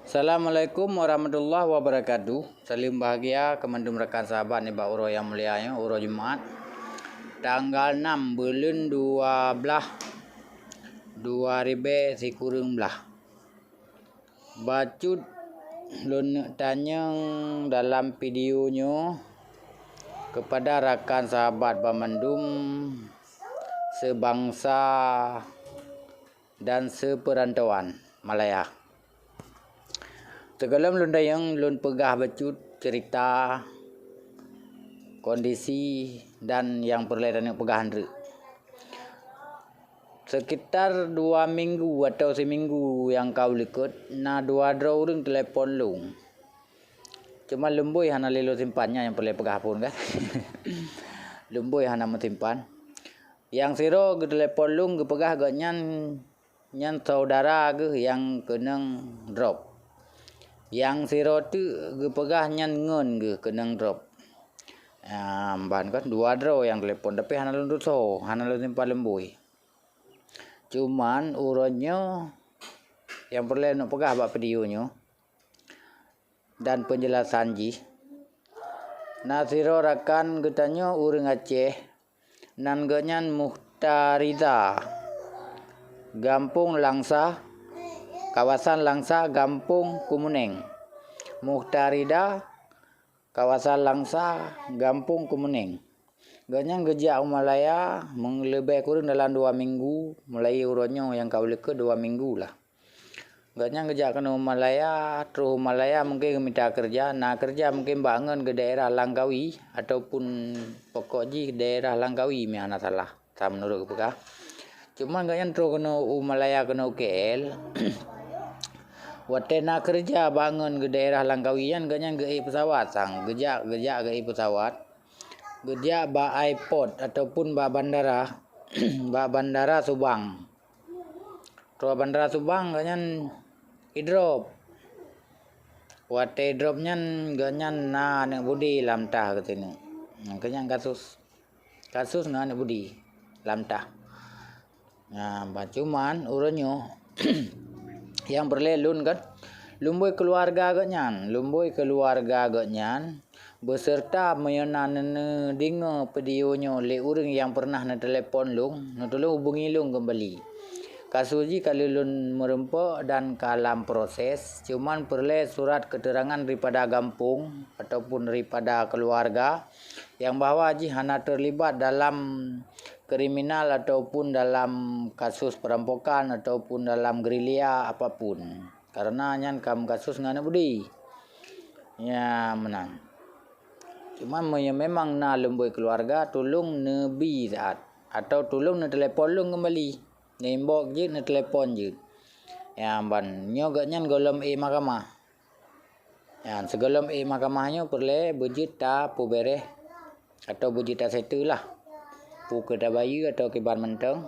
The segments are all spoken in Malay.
Assalamualaikum warahmatullahi wabarakatuh. Salim bahagia kemandum rekan sahabat ni bak uro yang mulia uro Jumaat. Tanggal 6 bulan 12 2019. Bacut lun tanya dalam videonya kepada rakan sahabat Bamandum sebangsa dan seperantauan Malaya. Sebelum lun dayang lun pegah bacut cerita kondisi dan yang perlainan yang pegahan re. Sekitar 2 minggu atau seminggu yang kau likut, na 2 orang telepon lu. Cuma lembui hana lelo simpannya yang perlu pegah pun kan. Lembui hana mesimpan. Yang siro ke telepon lu ke pegah ke nyan saudara ke yang kenang drop. Yang siro tu ke pegah nyan ngon ke kenang drop. Ban kan 2 draw yang telepon tapi hana lun so, hana lun simpan lembui. Cuman uronnya yang perlu nak pegah bak videonya dan penjelasan ji. Nasiro rakan getanya urang Aceh nan genyan Muhtariza. Gampung Langsa, kawasan Langsa, Gampung Kumuneng. Muhtarida, kawasan Langsa, Gampung Kumuneng. Ganyang gejak Malaya lebih kurang dalam 2 minggu, mulai uronnya yang kau leka 2 minggu lah. Ganyang gejak kena Malaya, terus Malaya mungkin minta kerja, kerja mungkin bangun ke daerah Langkawi ataupun pokok ji daerah Langkawi mi ana salah, sama menurut kepeka. Cuma ganyang terus kena Malaya kena KL. Watena kerja bangun ke daerah Langkawi yan ganyang ge pesawat sang, gejak ge pesawat. Gejak ba airport ataupun ba bandara ba bandara Subang. Terus bandara Subang ganyan idrop. Wate drop nyan ganyan na nek budi lamtah katene. Ganyan kasus na nek budi lamtah. Cuman uronyo yang berlelun kan lumbui keluarga ganyan beserta meyenan dengar videonya le urang yang pernah na telefon lung, na tolong hubungi lung kembali. Kasus ji kalau lun merempak dan kalam proses, cuman perlu surat keterangan daripada kampung ataupun daripada keluarga yang bahwa ji hana terlibat dalam kriminal ataupun dalam kasus perampokan ataupun dalam gerilya apapun. Karena nyan kam kasus ngana budi. Ya menang. Cuma memang na lembui keluarga tolong nebi saat atau tolong na telefon lung kembali. Nembok je na telefon je. Ya ban nyo ganyan golom mahkamah. Ya segolom mahkamahnya perle bujit ta pu bereh atau bujit ta setu lah. Pu ke bayu atau ke ban menteng.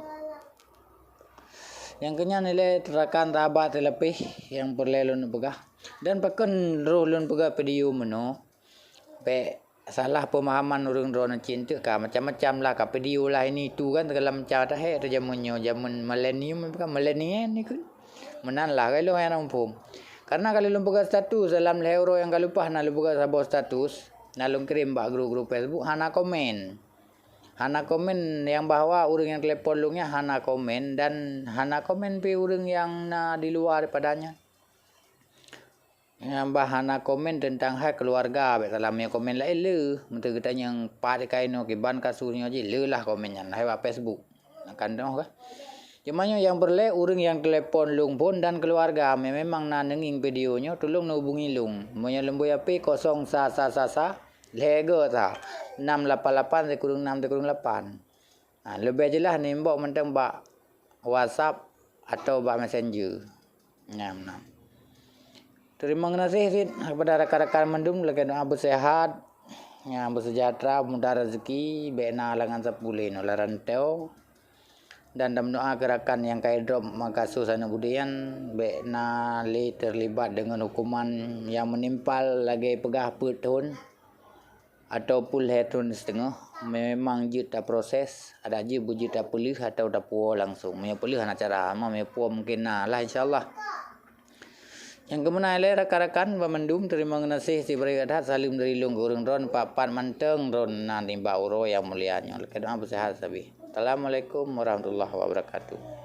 Yang kenya nilai terakan tabat lebih yang perle lun pegah. Dan pakan roh lun pegah video meno. Pe salah pemahaman orang drone cinta ka macam-macam lah ka video lah ini tu kan dalam cara dah zamannya zaman milenium kan milenial ni kan menan lah kalau yang nampum karena kalau lu buka status dalam euro yang kalau lupa na lu buka sabot status na lu kirim bak grup Facebook hana komen yang bahwa orang yang telepon lu nya hana komen dan hana komen pe orang yang na di luar daripadanya. Yang bahana komen tentang hak keluarga baik dalam yang komen lain le menteri kita yang pada kaino ke ban kasusnya je le lah komennya nah lewat Facebook akan dah kan cuma yang berle orang yang telepon lung pun dan keluarga memang na nenging videonya tolong hubungi lung monya lembu api 0 sa lega ta 688 kurang 6 kurang 8 lebih jelas nembok mentang bak WhatsApp atau bak Messenger nah. Terima kasih kepada rakan-rakan mendum lagi doa bersehat, yang bersejahtera, mudah rezeki, bena langan sepulih nolah rantau dan dalam doa gerakan yang kaya drop makasus anu budian bena li terlibat dengan hukuman yang menimpal lagi pegah petun ataupun hetun setengah memang juta proses ada je bujuta pulih atau dah puo langsung me pulih ana cara me puo mungkin lah insyaallah. Yang kemenai le rakan-rakan pemendum terima kasih si berikat salim dari lung urang ron papan manteng ron nanti bauro yang mulianya. Kedua sehat sabi. Assalamualaikum warahmatullahi wabarakatuh.